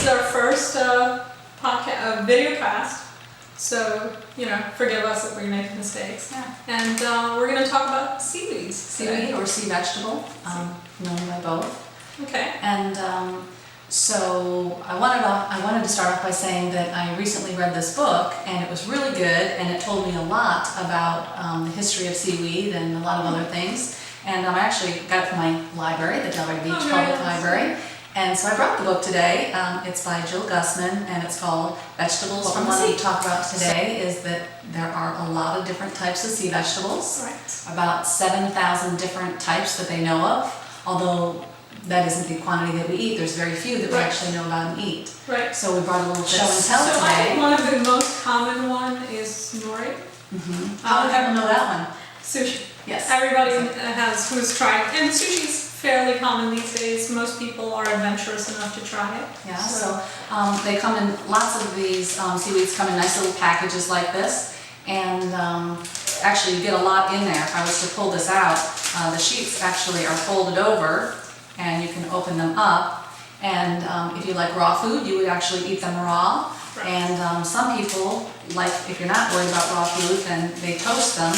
our first podcast, video cast. So, forgive us if we make mistakes. Yeah. And we're going to talk about seaweeds. Seaweed or sea vegetable, known by both. Okay. And so I wanted to start off by saying that I recently read this book, and it was really good, and it told me a lot about the history of seaweed and a lot of other things. And I actually got it from my library, the Delray Beach Public Library. And so I brought the book today. It's by Jill Gussman, and it's called Vegetables from the Sea. What we want to talk about today is that there are a lot of different types of sea vegetables. Right. About 7,000 different types that they know of, although that isn't the quantity that we eat. There's very few that we actually know about and eat. Right. So we brought a little show and tell I today. think one of the most common one is nori. How do people know that one? Sushi. Yes. Everybody who's tried, and sushi's fairly common these days. Most people are adventurous enough to try it. Yeah, so they come in, lots of these seaweeds come in nice little packages like this, and actually you get a lot in there. If I was to pull this out, the sheets actually are folded over, and you can open them up, and if you like raw food, you would actually eat them raw. Right. And some people, like if you're not worried about raw food, then they toast them.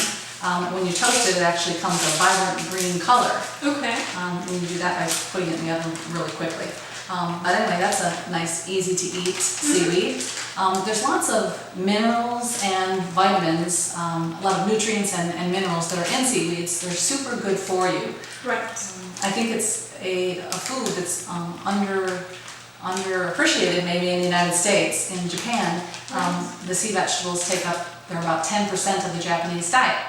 When you toast it, it actually comes a vibrant green color. Okay. When you do that by putting it in the oven really quickly. But anyway, that's a nice, easy to eat seaweed. There's lots of minerals and vitamins, a lot of nutrients and minerals that are in seaweeds. They're super good for you. Right. I think it's a food that's underappreciated maybe in the United States. In Japan, the sea vegetables they're about 10% of the Japanese diet.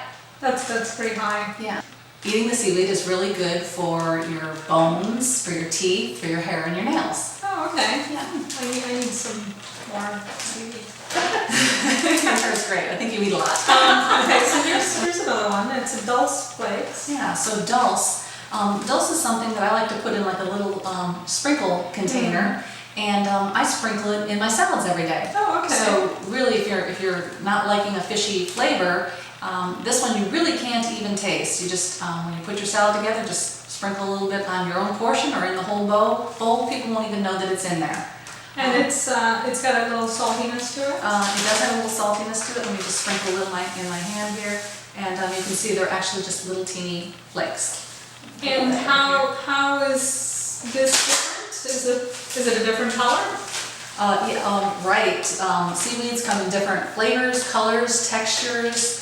That's pretty high. Yeah. Eating the seaweed is really good for your bones, for your teeth, for your hair and your nails. Oh, okay. Yeah. I need some more seaweed. That's great. I think you eat a lot. Okay, so here's another one. It's a dulse flakes. Yeah, so dulse. Dulse is something that I like to put in like a little sprinkle container. And I sprinkle it in my salads every day. Oh, okay. So really, if you're not liking a fishy flavor, this one you really can't even taste. You just, when you put your salad together, just sprinkle a little bit on your own portion or in the whole bowl. People won't even know that it's in there. And it's got a little saltiness to it? It does have a little saltiness to it. Let me just sprinkle a little in my hand here. And you can see they're actually just little teeny flakes. And how is this different? Is it a different color? Right. Seaweeds come in different flavors, colors, textures.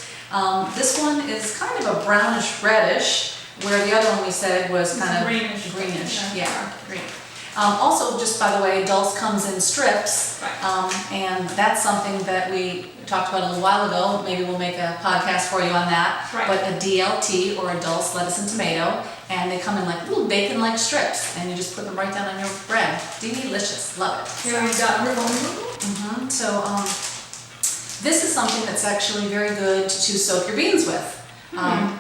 This one is kind of a brownish reddish, where the other one we said was kind of greenish. Yeah, green. Also, just by the way, dulse comes in strips, and that's something that we talked about a little while ago. Maybe we'll make a podcast for you on that. Right. But a DLT, or a dulse lettuce and tomato, and they come in like little bacon-like strips, and you just put them right down on your bread. Delicious, love it. Here we got So this is something that's actually very good to soak your beans with.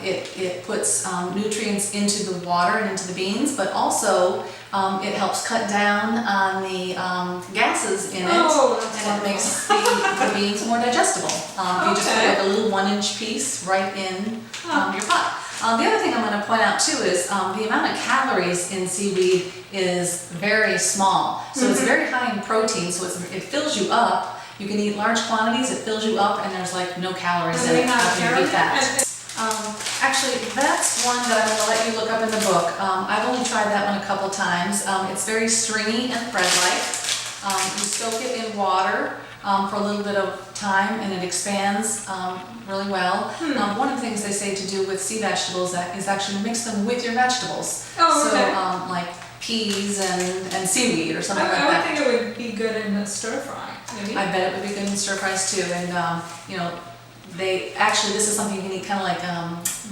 It puts nutrients into the water and into the beans, but also it helps cut down on the gases in it, and it makes the beans more digestible. You just put like a little 1-inch piece right in your pot. The other thing I'm going to point out too is the amount of calories in seaweed is very small. So it's very high in protein, so it fills you up. You can eat large quantities, it fills you up, and there's like no calories in it. How can you beat that? Actually, that's one that I'm going to let you look up in the book. I've only tried that one a couple times. It's very stringy and thread-like. You soak it in water for a little bit of time, and it expands really well. One of the things they say to do with sea vegetables is actually mix them with your vegetables. Oh, okay. So like peas and seaweed or something like that. I would think it would be good in a stir fry, maybe. I bet it would be good in stir fries too. And this is something you can eat kind of like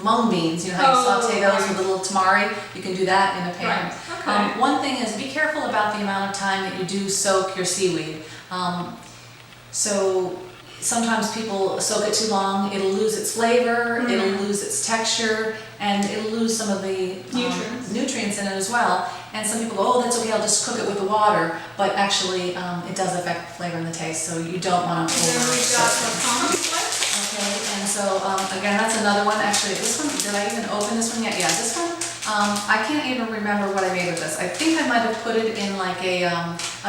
mung beans. You know how you saute those with a little tamari? You can do that in a pan. Right. Okay. One thing is be careful about the amount of time that you do soak your seaweed. So sometimes people soak it too long, it'll lose its flavor, it'll lose its texture, and it'll lose some of the nutrients in it as well. And some people go, oh, that's okay, I'll just cook it with the water, but actually it does affect the flavor and the taste, so you don't want to over-soak it. Okay, and so again, that's another one. Actually, this one, did I even open this one yet? Yeah, this one I can't even remember what I made with this. I think I might have put it in like a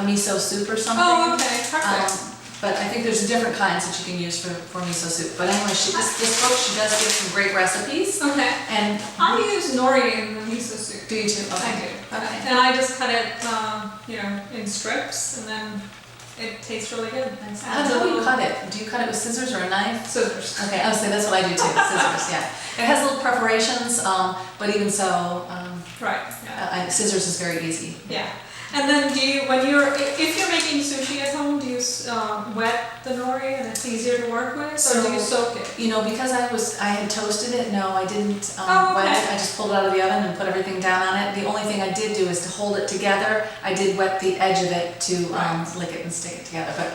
miso soup or something. Oh, okay, perfect. But I think there's different kinds that you can use for miso soup. But anyway, this book, she does give some great recipes. Okay. And I use nori in the miso soup. do you too? Okay. I do. Okay. And I just cut it, in strips, and then it tastes really good. How do you cut it? Do you cut it with scissors or a knife? Scissors. Okay, I was saying that's what I do too, scissors, yeah. It has little preparations, but even so, Right. Yeah. scissors is very easy. Yeah. And then if you're making sushi at home, do you wet the nori and it's easier to work with, or do you soak it? Because I had toasted it, no, I didn't Oh, okay. wet it. I just pulled it out of the oven and put everything down on it. The only thing I did do is to hold it together. I did wet the edge of it to lick it and stick it together. But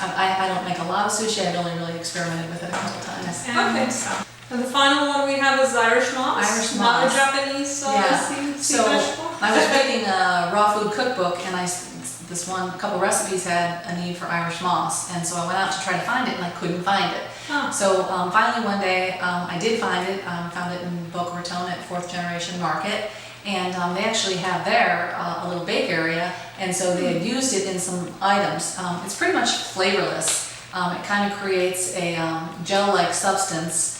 I don't make a lot of sushi. I've only really experimented with it a couple times. Okay. And the final one we have is Irish moss. Irish Not moss. a Japanese sea vegetable. I was reading a raw food cookbook, and a couple recipes had a need for Irish moss, and so I went out to try to find it, and I couldn't find it. Huh. So finally one day I did find it. Found it in Boca Raton at 4th Generation Market, and they actually have there a little bake area, and so they had used it in some items. It's pretty much flavorless. It kind of creates a gel-like substance.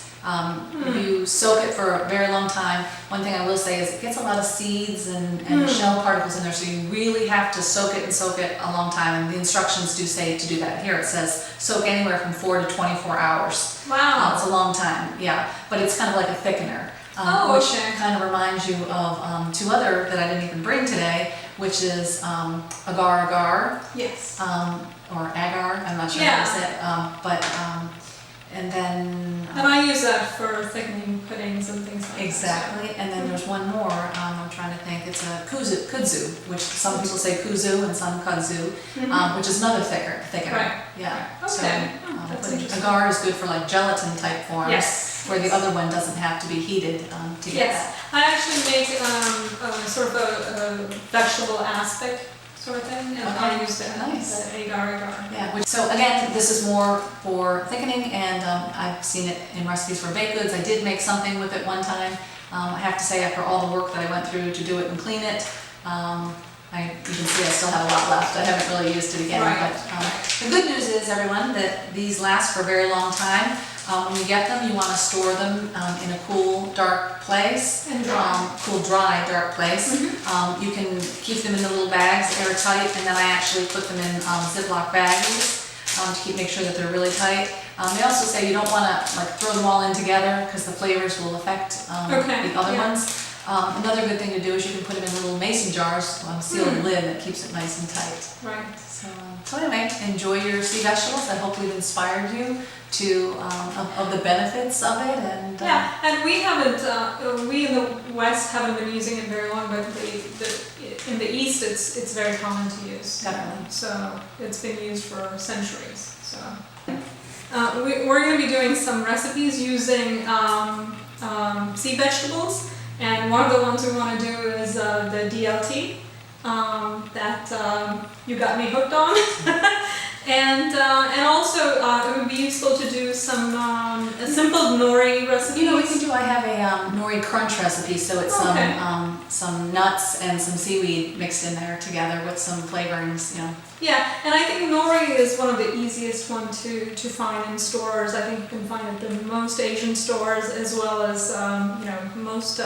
You soak it for a very long time. One thing I will say is it gets a lot of seeds and shell particles in there, so you really have to soak it a long time. And the instructions do say to do that. Here it says soak anywhere from 4 to 24 hours. Wow. It's a long time, yeah. But it's kind of like a thickener, which kind of reminds you of two other that I didn't even bring today, which is agar agar. Yes. Or agar, I'm not sure how to say it. And then... And I use that for thickening puddings and things like exactly. And then there's one more, I'm trying to think, it's a kudzu, which some people say kuzu and some kudzu, which is another thickener. Right. Yeah. Okay. That's So interesting. agar is good for like gelatin type forms, Yes. where the other one doesn't have to be heated to get that. I actually make sort of a vegetable aspic sort of thing, and I use that. Nice. The agar. Yeah, so again, this is more for thickening, and I've seen it in recipes for baked goods. I did make something with it one time. I have to say, after all the work that I went through to do it and clean it, you can see I still have a lot left. I haven't really used it again. Right. But the good news is, everyone, that these last for a very long time. When you get them, you want to store them in a cool, dark place. And dry. Cool, dry, dark place. You can keep them in the little bags, airtight, and then I actually put them in Ziploc baggies to make sure that they're really tight. They also say you don't want to throw them all in together because the flavors will affect the other ones. Another good thing to do is you can put them in little mason jars on a sealed lid that keeps it nice and tight. Right. So anyway, enjoy your sea vegetables. I hope we've inspired you to of the benefits of it. And and we haven't. We in the West haven't been using it very long, but in the East, it's very common to use. Definitely. So it's been used for centuries. So we're going to be doing some recipes using sea vegetables. And one of the ones we want to do is the DLT that you got me hooked on. And also it would be useful to do some a simple nori recipe. we can do. I have a nori crunch recipe, so it's some nuts and some seaweed mixed in there together with some flavorings. Yeah, and I think nori is one of the easiest one to find in stores. I think you can find it in most Asian stores, as well as most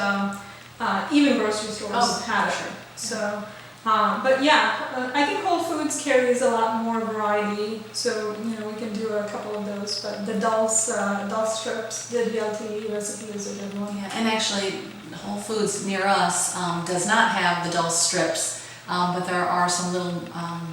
even grocery stores have it. So. But yeah, I think Whole Foods carries a lot more variety, so we can do a couple of those. But the dulse strips, the DLT recipe is a good one. Yeah, and actually, Whole Foods near us does not have the dulse strips, but there are some little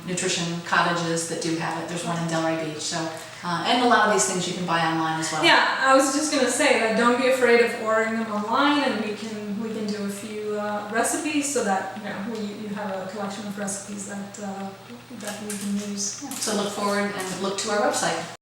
nutrition cottages that do have it. There's one in Delray Beach, so and a lot of these things you can buy online as well. Yeah, I was just gonna say that don't be afraid of ordering them online, and we can do a few recipes so that you have a collection of recipes that we can use. So look forward and look to our website.